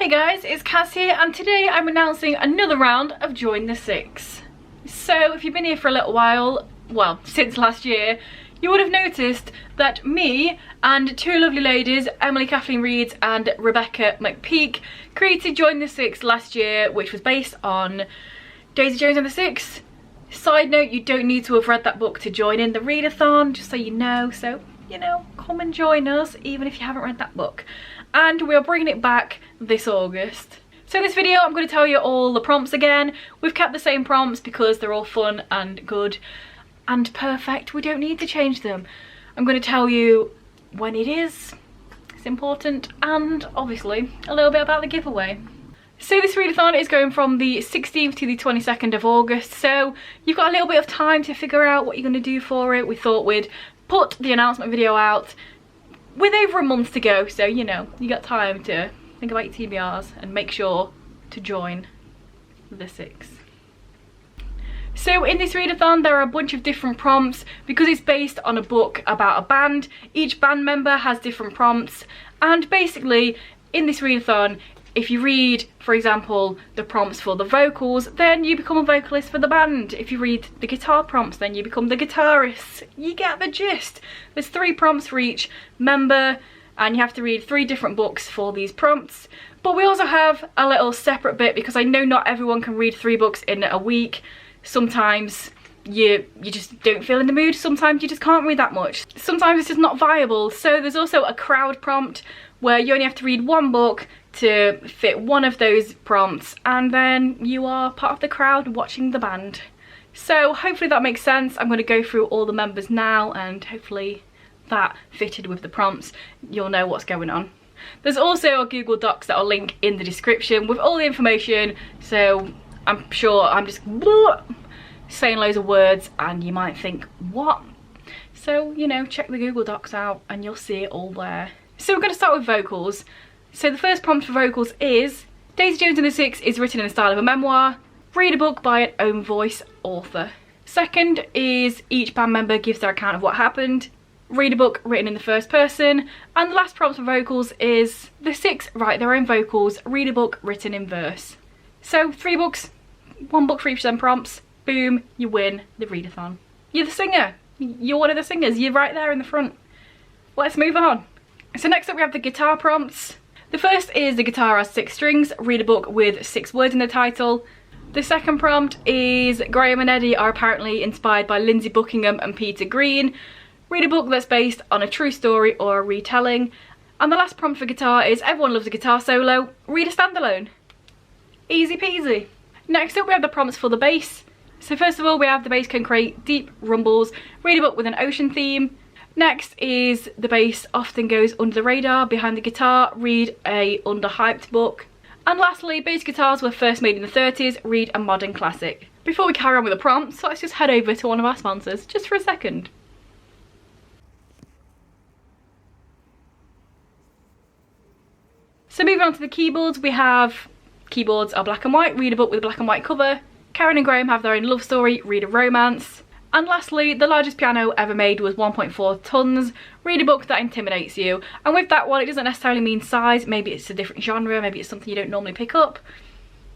Hey guys, it's Kaz here, and today I'm announcing another round of Join the Six. So if you've been here for a little while, well, since last year, you would have noticed that me and two lovely ladies, Emily Kathleen Reeds and Rebecca McPeak, created Join the Six last year, which was based on Daisy Jones and the Six. Side note, you don't need to have read that book to join in the readathon, just so you know. So, you know, come and join us, even if you haven't read that book. And we are bringing it back this August. So in this video, I'm going to tell you all the prompts again. We've kept the same prompts because they're all fun and good and perfect. We don't need to change them. I'm going to tell you when it is, it's important, and obviously a little bit about the giveaway. So this readathon is going from the 16th to the 22nd of August, so you've got a little bit of time to figure out what you're going to do for it. We thought we'd put the announcement video out with over a month to go, so you know, you got time to think about your TBRs and make sure to join the Six. So in this readathon there are a bunch of different prompts because it's based on a book about a band. Each band member has different prompts, and basically in this readathon, if you read, for example, the prompts for the vocals, then you become a vocalist for the band. If you read the guitar prompts, then you become the guitarist. You get the gist. There's 3 prompts for each member, and you have to read 3 different books for these prompts. But we also have a little separate bit because I know not everyone can read 3 books in a week. Sometimes you just don't feel in the mood. Sometimes you just can't read that much. Sometimes it's just not viable. So there's also a crowd prompt where you only have to read 1 book to fit one of those prompts, and then you are part of the crowd watching the band. So hopefully that makes sense. I'm going to go through all the members now, and hopefully that fitted with the prompts. You'll know what's going on. There's also a Google Docs that I'll link in the description with all the information, so I'm sure I'm just saying loads of words and you might think, what? So, you know, check the Google Docs out and you'll see it all there. So we're going to start with vocals. So the first prompt for vocals is, Daisy Jones and the Six is written in the style of a memoir. Read a book by an own voice author. Second is, each band member gives their account of what happened. Read a book written in the first person. And the last prompt for vocals is, the Six write their own vocals. Read a book written in verse. So 3 books, 1 book for each of them prompts. Boom, you win the readathon. You're the singer. You're one of the singers. You're right there in the front. Let's move on. So next up we have the guitar prompts. The first is, the guitar has 6 strings. Read a book with 6 words in the title. The second prompt is, Graham and Eddie are apparently inspired by Lindsey Buckingham and Peter Green. Read a book that's based on a true story or a retelling. And the last prompt for guitar is, everyone loves a guitar solo. Read a standalone. Easy peasy. Next up we have the prompts for the bass. So first of all we have, the bass can create deep rumbles. Read a book with an ocean theme. Next is, the bass often goes under the radar behind the guitar. Read a underhyped book. And lastly, bass guitars were first made in the 30s. Read a modern classic. Before we carry on with the prompts, let's just head over to one of our sponsors just for a second. So moving on to the keyboards, we have, keyboards are black and white. Read a book with a black and white cover. Karen and Graham have their own love story. Read a romance. And lastly, the largest piano ever made was 1.4 tons. Read a book that intimidates you. And with that one, it doesn't necessarily mean size. Maybe it's a different genre. Maybe it's something you don't normally pick up.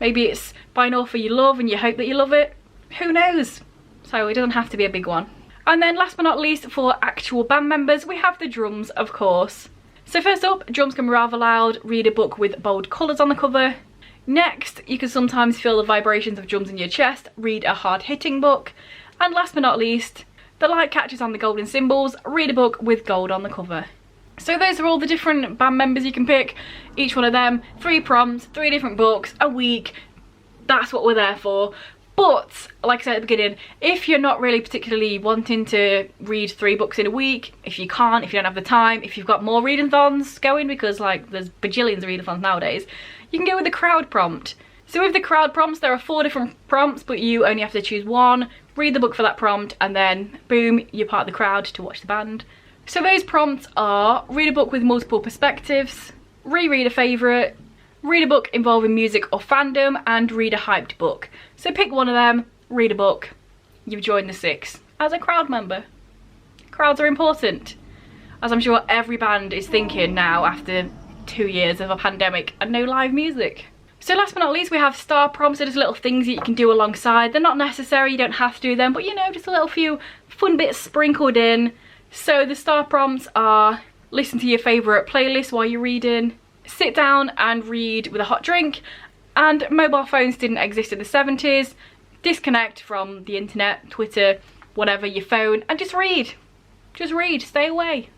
Maybe it's by an author you love and you hope that you love it. Who knows? So it doesn't have to be a big one. And then last but not least, for actual band members, we have the drums, of course. So first up, drums can be rather loud. Read a book with bold colours on the cover. Next, you can sometimes feel the vibrations of drums in your chest. Read a hard-hitting book. And last but not least, the light catches on the golden symbols. Read a book with gold on the cover. So those are all the different band members you can pick. Each one of them, 3 prompts, 3 different books, a week. That's what we're there for. But, like I said at the beginning, if you're not really particularly wanting to read 3 books in a week, if you can't, if you don't have the time, if you've got more readathons going, because like there's bajillions of readathons nowadays, you can go with the crowd prompt. So with the crowd prompts, there are 4 different prompts, but you only have to choose one. Read the book for that prompt, and then boom, you're part of the crowd to watch the band. So those prompts are, read a book with multiple perspectives, reread a favourite, read a book involving music or fandom, and read a hyped book. So pick one of them, read a book, you've joined the Six as a crowd member. Crowds are important, as I'm sure every band is thinking now after 2 years of a pandemic and no live music. So last but not least, we have star prompts. So just little things that you can do alongside. They're not necessary, you don't have to do them, but you know, just a little few fun bits sprinkled in. So the star prompts are: listen to your favourite playlist while you're reading, sit down and read with a hot drink, and mobile phones didn't exist in the 70s, disconnect from the internet, Twitter, whatever, your phone, and just read. Just read, stay away.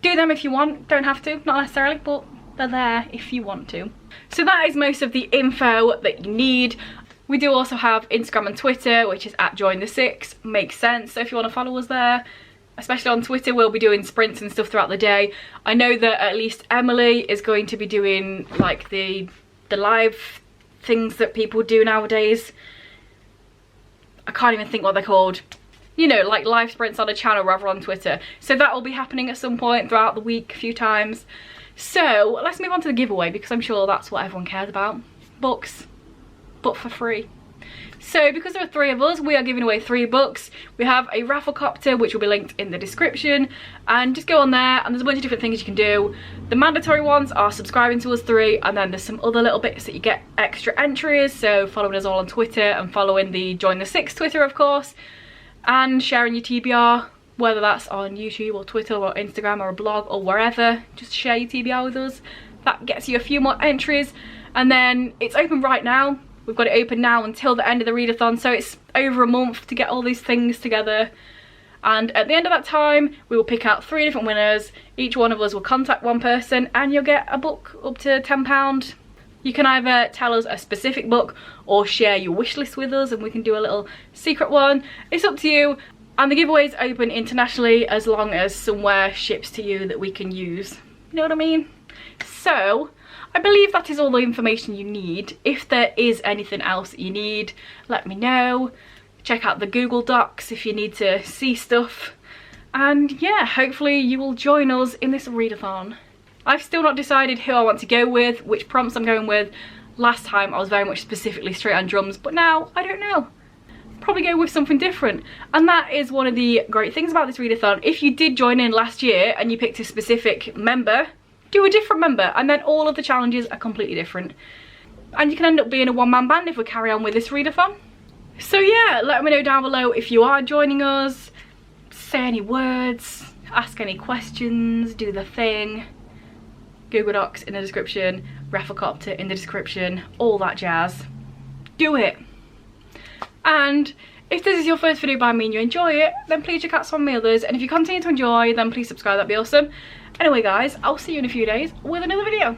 Do them if you want, don't have to, not necessarily, but they're there if you want to. So that is most of the info that you need. We do also have Instagram and Twitter, which is at Join the Six. Makes sense. So if you want to follow us there, especially on Twitter, we'll be doing sprints and stuff throughout the day. I know that at least Emily is going to be doing like the live things that people do nowadays. I can't even think what they're called. You know, like live sprints on a channel rather on Twitter. So that will be happening at some point throughout the week a few times. So let's move on to the giveaway, because I'm sure that's what everyone cares about. Books, but for free. So because there are 3 of us, we are giving away 3 books. We have a Rafflecopter, which will be linked in the description, and just go on there and there's a bunch of different things you can do. The mandatory ones are subscribing to us 3, and then there's some other little bits that you get extra entries, so following us all on Twitter and following the Join the Six Twitter, of course, and sharing your TBR, whether that's on YouTube or Twitter or Instagram or a blog or wherever. Just share your TBR with us. That gets you a few more entries, and then it's open right now. We've got it open now until the end of the readathon, so it's over a month to get all these things together. And at the end of that time, we will pick out 3 different winners. Each one of us will contact one person and you'll get a book up to £10. You can either tell us a specific book or share your wish list with us and we can do a little secret one. It's up to you. And the giveaway is open internationally as long as somewhere ships to you that we can use. You know what I mean? So I believe that is all the information you need. If there is anything else that you need, let me know. Check out the Google Docs if you need to see stuff. And yeah, hopefully you will join us in this readathon. I've still not decided who I want to go with, which prompts I'm going with. Last time I was very much specifically straight on drums, but now I don't know. Probably go with something different. And that is one of the great things about this readathon. If you did join in last year and you picked a specific member, do a different member, and then all of the challenges are completely different. And you can end up being a one-man band if we carry on with this readathon. So yeah, let me know down below if you are joining us. Say any words, ask any questions, do the thing. Google Docs in the description, Rafflecopter in the description, all that jazz. Do it. And if this is your first video by me and you enjoy it, then please check out some of my others. And if you continue to enjoy, then please subscribe, that'd be awesome. Anyway guys, I'll see you in a few days with another video.